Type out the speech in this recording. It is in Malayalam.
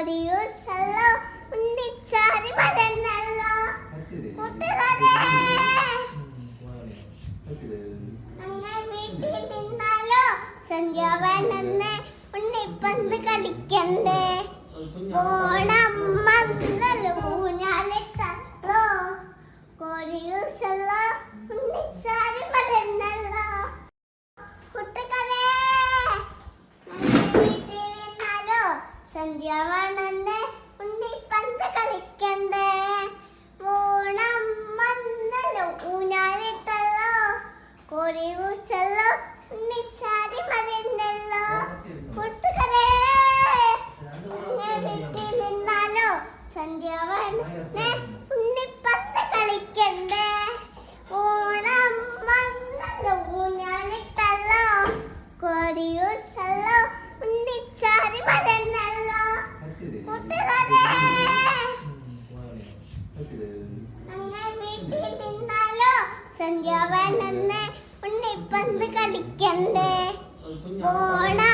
കൊടിയൂസല്ലോ ഉണ്ണിച്ചാരി മടന്നല്ലോ കൂട്ടുകാരെ ഞങ്ങൾ വീട്ടിൽ നിന്നാലോ സന്ധ്യാവനെന്ന് ഉണ്ണിപ്പന്ത് കളിക്കണ്ടേ ഓണം വന്നല്ലോ ഊഞ്ഞാലിട്ടല്ലോ കൊടിയൂസല്ലോ ഉണ്ണിച്ചാരി മടന്നല്ലോ കൂട്ടുകാരെ സന്ധ്യാവണെന്ന് ഉണ്ണിപ്പന്ത് കളിക്കണ്ടേ ഓണം വന്നല്ലോ ഊഞ്ഞാലിട്ടല്ലോ കൊടിയൂസല്ലോ ഉണ്ണിച്ചാരി മടന്നല്ലോ കൂട്ടുകാരെ വീട്ടിൽ നിന്നാലോ സന്ധ്യാവണെന്ന് ഉണ്ണിപ്പന്ത് കളിക്കണ്ടേ ഓണം വന്നല്ലോ ഊഞ്ഞാലിട്ടല്ലോ കൊടിയൂസല്ലോ ഉണ്ണിച്ചാരി മടന്നല്ലോ കൂട്ടുകാരെ ഞങ്ങൾ വീട്ടിൽ നിന്നാലോ സന്ധ്യാവനെന്ന് ഉണ്ണിപ്പന്ത് കളിക്കണ്ടേ ഓണം